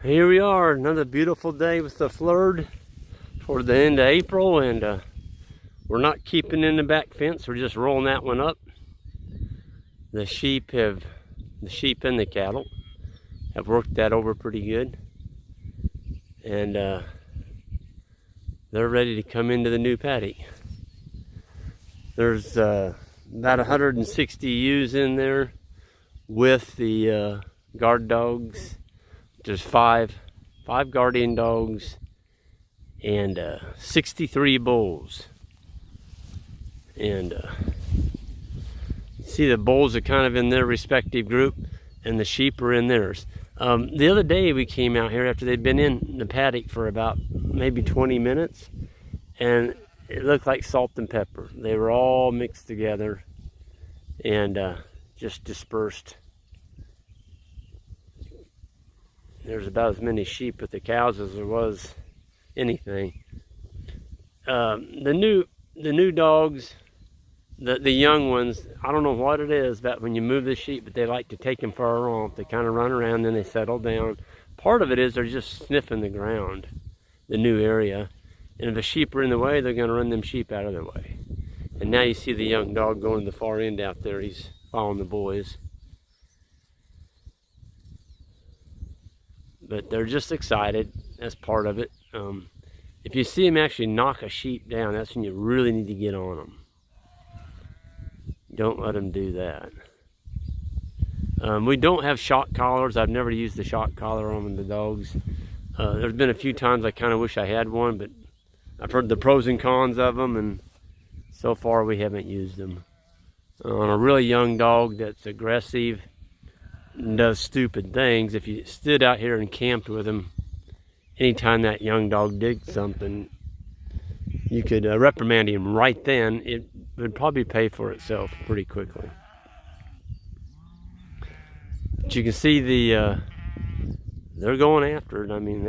Here we are, another beautiful day with the flerd toward the end of April, and we're not keeping in the back fence, we're just rolling that one up. The sheep and the cattle have worked that over pretty good, and they're ready to come into the new paddock. There's about 160 ewes in there with the guard dogs. There's five guardian dogs and 63 bulls. And see, the bulls are kind of in their respective group and the sheep are in theirs. The other day we came out here after they'd been in the paddock for about maybe 20 minutes, and it looked like salt and pepper. They were all mixed together and just dispersed. There's about as many sheep with the cows as there was anything. The new dogs, the young ones, I don't know what it is about when you move the sheep, but they like to take them for a romp. They kind of run around, then they settle down. Part of it is they're just sniffing the ground, the new area. And if the sheep are in the way, they're going to run them sheep out of the way. And now you see the young dog going to the far end out there. He's following the boys. But they're just excited. That's part of it. If you see them actually knock a sheep down, that's when you really need to get on them. Don't let them do that. We don't have shock collars. I've never used the shock collar on the dogs. There's been a few times I kind of wish I had one, but I've heard the pros and cons of them, and so far we haven't used them. On a really young dog that's aggressive and does stupid things, if you stood out here and camped with him, anytime that young dog did something, you could reprimand him right then. It would probably pay for itself pretty quickly. But you can see they're going after it. I mean,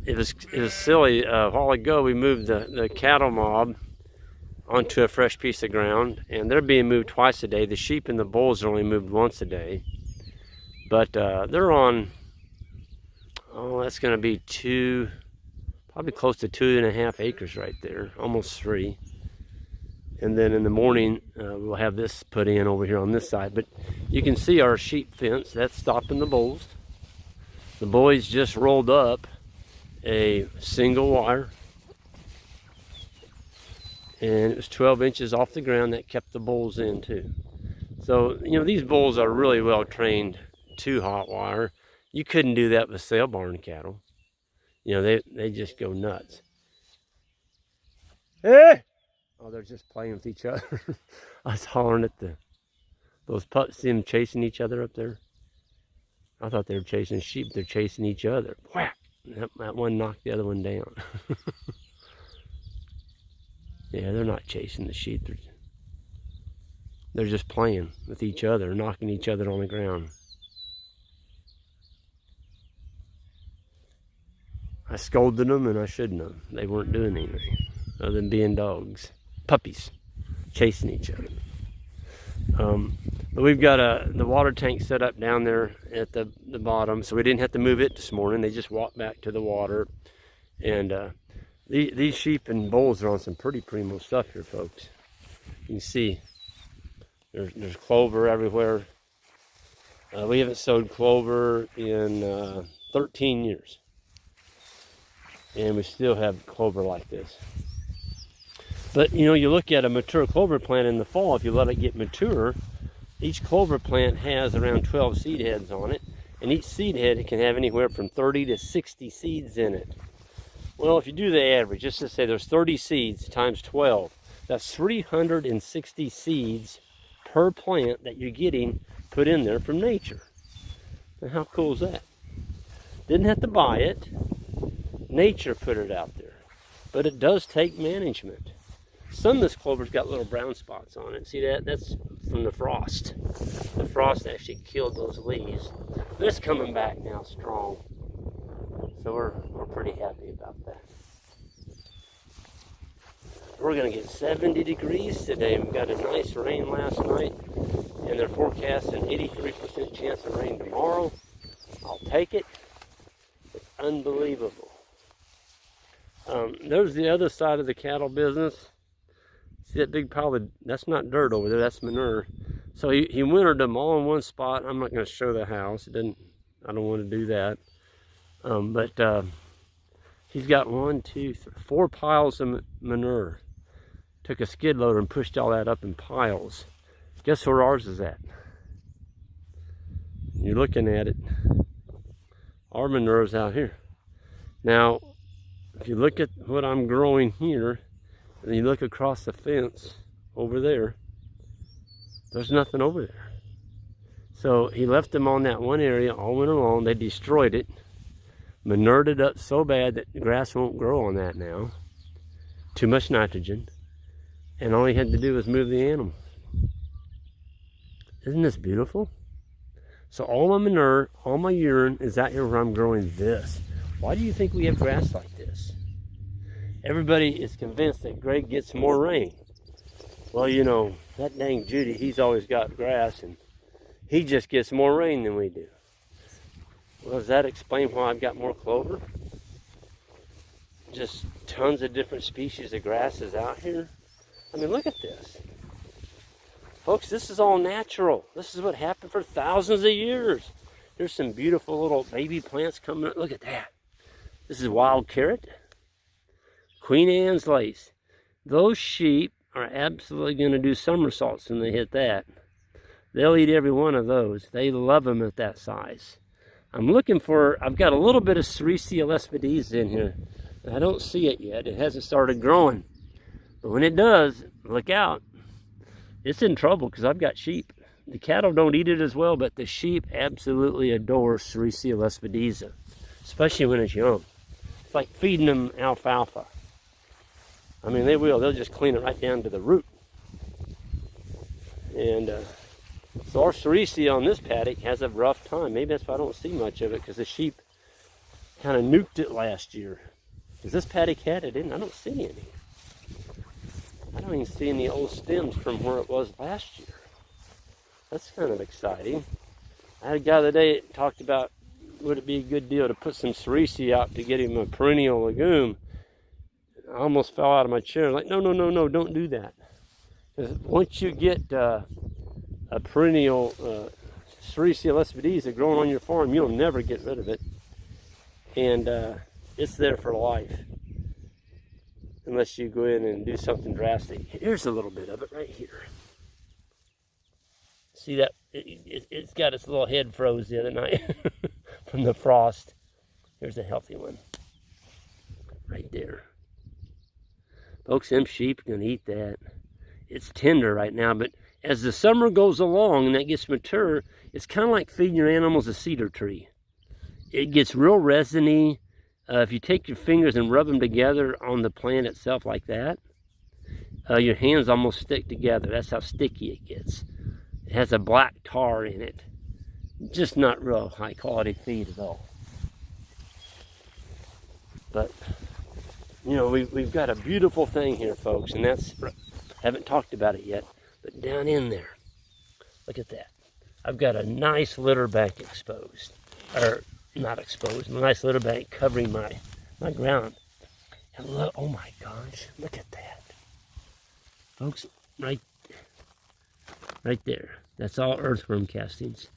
it was silly. A while ago we moved the cattle mob onto a fresh piece of ground, and they're being moved twice a day. The sheep and the bulls are only moved once a day, but they're on, that's going to be probably close to 2.5 acres right there, almost 3. And then in the morning we'll have this put in over here on this side. But you can see our sheep fence, that's stopping the bulls. The boys just rolled up a single wire, and it was 12 inches off the ground. That kept the bulls in too. So, you know, these bulls are really well trained to hot wire. You couldn't do that with sale barn cattle. You know, they just go nuts. Hey! Oh, they're just playing with each other. I was hollering at those pups, see them chasing each other up there. I thought they were chasing sheep. They're chasing each other. Whack! That one knocked the other one down. Yeah, they're not chasing the sheep. They're just playing with each other, knocking each other on the ground. I scolded them, and I shouldn't have. They weren't doing anything other than being dogs. Puppies chasing each other. But we've got the water tank set up down there at the bottom, so we didn't have to move it this morning. They just walked back to the water. And these sheep and bulls are on some pretty primo stuff here, folks. You can see there's clover everywhere. We haven't sowed clover in 13 years. And we still have clover like this. But, you know, you look at a mature clover plant in the fall, if you let it get mature, each clover plant has around 12 seed heads on it. And each seed head, it can have anywhere from 30 to 60 seeds in it. Well, if you do the average, just to say there's 30 seeds times 12, that's 360 seeds per plant that you're getting put in there from nature. Now, how cool is that? Didn't have to buy it. Nature put it out there. But it does take management. Some of this clover's got little brown spots on it. See that? That's from the frost. The frost actually killed those leaves. But it's coming back now strong. So we're pretty happy about that. We're going to get 70 degrees today. We got a nice rain last night, and they're forecasting 83% chance of rain tomorrow. I'll take it. Unbelievable. There's the other side of the cattle business. See that big pile of, that's not dirt over there, that's manure. So he wintered them all in one spot. I'm not going to show the house. I don't want to do that. But he's got 1, 2, 3, 4 piles of manure. Took a skid loader and pushed all that up in piles. Guess where ours is at? You're looking at it. Our manure is out here. Now, if you look at what I'm growing here, and you look across the fence over there, there's nothing over there. So he left them on that one area all winter long. They destroyed it, manured it up so bad that the grass won't grow on that now. Too much nitrogen. And all he had to do was move the animals. Isn't this beautiful? So all my manure, all my urine is out here where I'm growing this. Why do you think we have grass like this? Everybody is convinced that Greg gets more rain. Well, you know, that dang Judy, he's always got grass, and he just gets more rain than we do. Well, does that explain why I've got more clover? Just tons of different species of grasses out here. I mean, look at this. Folks, this is all natural. This is what happened for thousands of years. There's some beautiful little baby plants coming up. Look at that. This is wild carrot. Queen Anne's lace. Those sheep are absolutely going to do somersaults when they hit that. They'll eat every one of those. They love them at that size. I'm looking for, I've got a little bit of Sericea lespedeza in here. I don't see it yet. It hasn't started growing. But when it does, look out. It's in trouble because I've got sheep. The cattle don't eat it as well, but the sheep absolutely adore Sericea lespedeza, especially when it's young. It's like feeding them alfalfa. I mean, they will. They'll just clean it right down to the root. And so our Sericea on this paddock has a rough time. Maybe that's why I don't see much of it, because the sheep kind of nuked it last year. Because this paddock had it in. I don't see any. I don't even see any old stems from where it was last year. That's kind of exciting. I had a guy the other day that talked about, would it be a good deal to put some Sericea out to get him a perennial legume. I almost fell out of my chair. Like, no, don't do that. Because once you get a perennial Sericea lespedeza growing on your farm, you'll never get rid of it. And it's there for life. Unless you go in and do something drastic. Here's a little bit of it right here. See that? It's got its little head froze the other night from the frost. Here's a healthy one. Right there. Folks, them sheep are going to eat that. It's tender right now, but as the summer goes along and that gets mature, it's kind of like feeding your animals a cedar tree. It gets real resiny. If you take your fingers and rub them together on the plant itself like that, your hands almost stick together. That's how sticky it gets. It has a black tar in it. Just not real high quality feed at all. But, you know, we've got a beautiful thing here, folks, and that's, haven't talked about it yet, but down in there, look at that. I've got a nice litter bank exposed, or not exposed, a nice litter bank covering my ground. And look, oh my gosh, look at that. Folks, right there. That's all earthworm castings.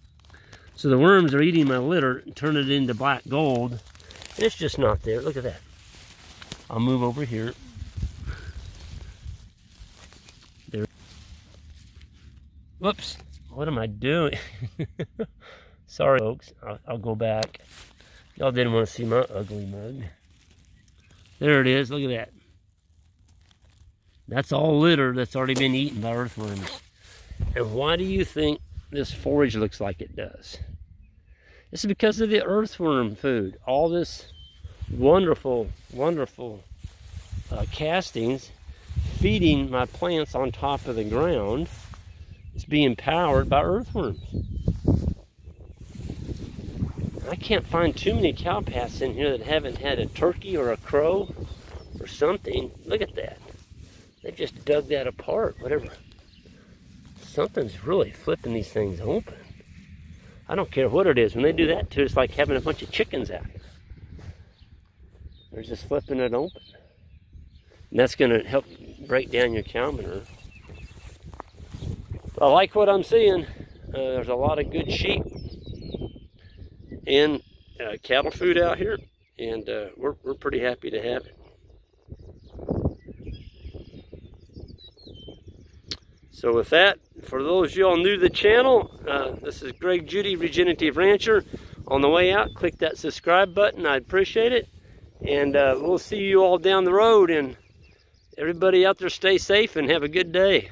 So the worms are eating my litter and turn it into black gold. And it's just not there. Look at that. I'll move over here. There. Whoops. What am I doing? Sorry, folks. I'll go back. Y'all didn't want to see my ugly mug. There it is. Look at that. That's all litter that's already been eaten by earthworms. And why do you think this forage looks like it does? It's because of the earthworm food. All this wonderful, wonderful castings feeding my plants on top of the ground is being powered by earthworms. I can't find too many cow paths in here that haven't had a turkey or a crow or something. Look at that. They've just dug that apart, whatever. Something's really flipping these things open. I don't care what it is. When they do that to it, it's like having a bunch of chickens out here. They're just flipping it open. And that's going to help break down your cow manure. I like what I'm seeing. There's a lot of good sheep and cattle food out here, and we're pretty happy to have it. So with that, for those of y'all new to the channel, this is Greg Judy, Regenerative Rancher. On the way out, click that subscribe button. I'd appreciate it. And we'll see you all down the road. And everybody out there, stay safe and have a good day.